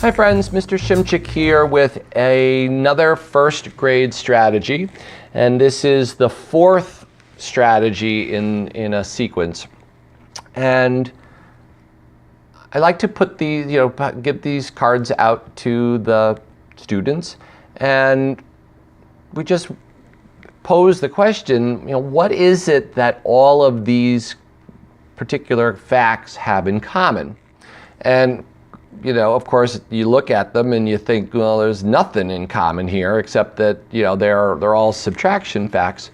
Hi friends, Mr. Shimchick here with another first grade strategy, and this is the fourth strategy in a sequence. And I like to put these, give these cards out to the students, and we just pose the question, what is it that all of these particular facts have in common? And of course, you look at them and you think, well, there's nothing in common here except that, they're all subtraction facts.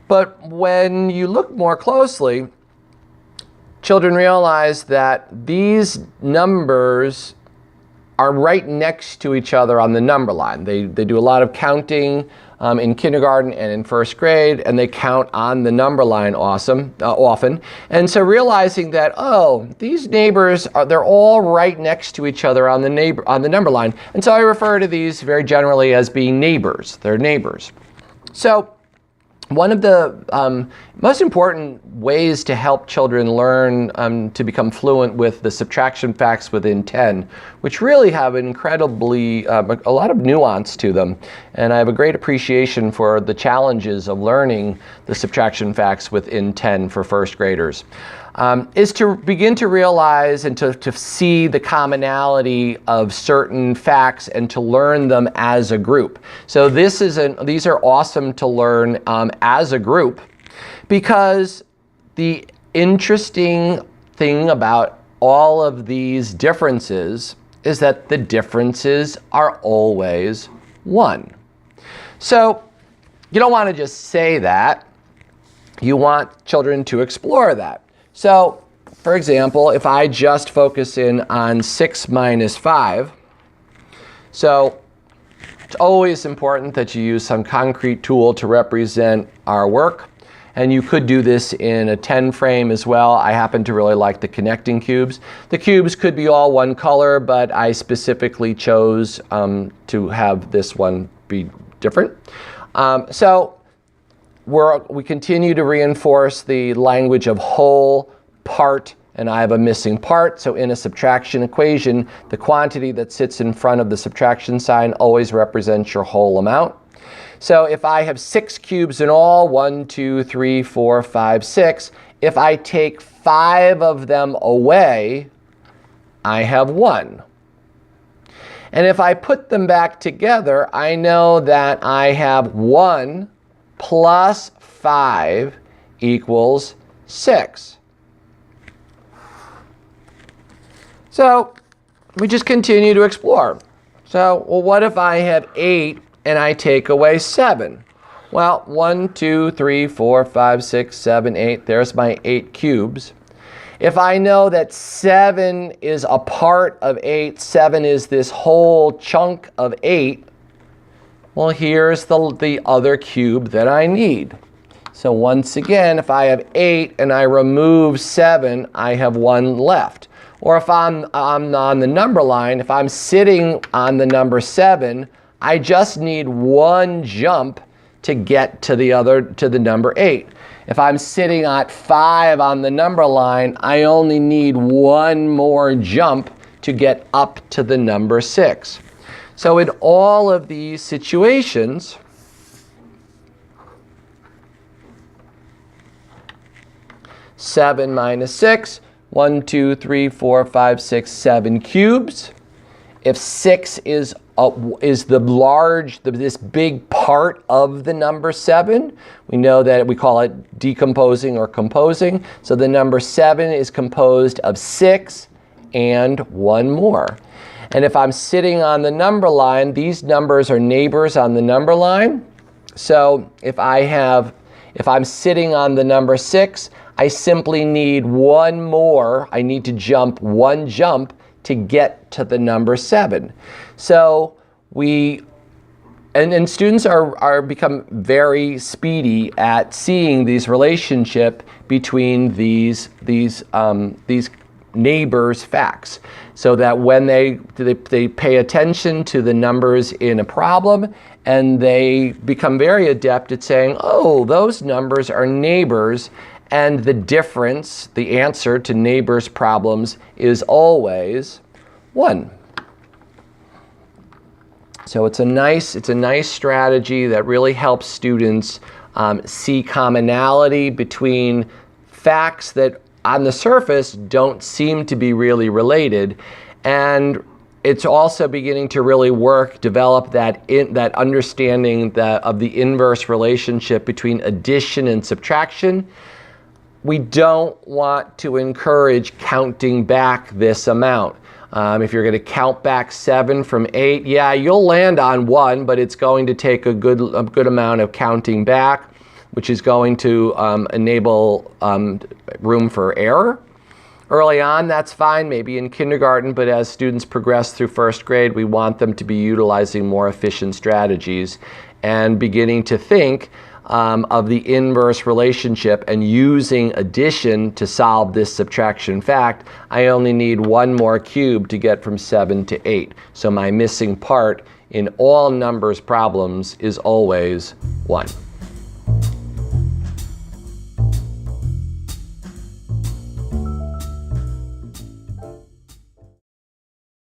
But when you look more closely, children realize that these numbers are right next to each other on the number line. They do a lot of counting in kindergarten and in first grade, and they count on the number line often. And so realizing that, these neighbors they're all right next to each other on the number line. And so I refer to these very generally as being neighbors. They're neighbors. So one of the most important ways to help children learn to become fluent with the subtraction facts within 10, which really have incredibly, a lot of nuance to them, and I have a great appreciation for the challenges of learning the subtraction facts within 10 for first graders, is to begin to realize and to see the commonality of certain facts and to learn them as a group. So these are awesome to learn as a group, because the interesting thing about all of these differences is that the differences are always 1. So you don't want to just say that. You want children to explore that. So, for example, if I just focus in on 6 minus 5, so it's always important that you use some concrete tool to represent our work. And you could do this in a 10 frame as well. I happen to really like the connecting cubes. The cubes could be all one color, but I specifically chose to have this one be different. So we continue to reinforce the language of whole, part, and I have a missing part. So in a subtraction equation, the quantity that sits in front of the subtraction sign always represents your whole amount. So if I have 6 cubes in all, 1, 2, 3, 4, 5, 6, if I take 5 of them away, I have 1. And if I put them back together, I know that I have 1 plus 5 equals 6. So we just continue to explore. So, well, what if I have 8 and I take away 7? Well, 1, 2, 3, 4, 5, 6, 7, 8. There's my 8 cubes. If I know that 7 is a part of 8, 7 is this whole chunk of 8, well, here's the other cube that I need. So once again, if I have 8 and I remove 7, I have 1 left. Or if I'm on the number line, if I'm sitting on the number 7, I just need 1 jump to get to the number 8. If I'm sitting at 5 on the number line, I only need 1 more jump to get up to the number 6. So in all of these situations, seven minus 6, 1, 2, 3, 4, 5, 6, 7 cubes. If 6 is this big part of the number 7, we know that we call it decomposing or composing. So the number 7 is composed of 6 and 1 more. And if I'm sitting on the number line, these numbers are neighbors on the number line. So if I'm sitting on the number 6, I simply need 1 more. I need to jump 1 jump to get to the number 7. So and students are become very speedy at seeing these relationship between these neighbors' facts, so that when they pay attention to the numbers in a problem, and they become very adept at saying, oh, those numbers are neighbors, and the difference, the answer to neighbors' problems, is always 1. So it's a nice strategy that really helps students see commonality between facts that on the surface don't seem to be really related, and it's also beginning to really develop that understanding of the inverse relationship between addition and subtraction. We don't want to encourage counting back this amount. If you're going to count back 7 from 8, yeah, you'll land on 1, but it's going to take a good amount of counting back, which is going to enable room for error. Early on, that's fine, maybe in kindergarten, but as students progress through first grade, we want them to be utilizing more efficient strategies and beginning to think of the inverse relationship and using addition to solve this subtraction fact. I only need 1 more cube to get from 7 to 8. So my missing part in all numbers problems is always 1.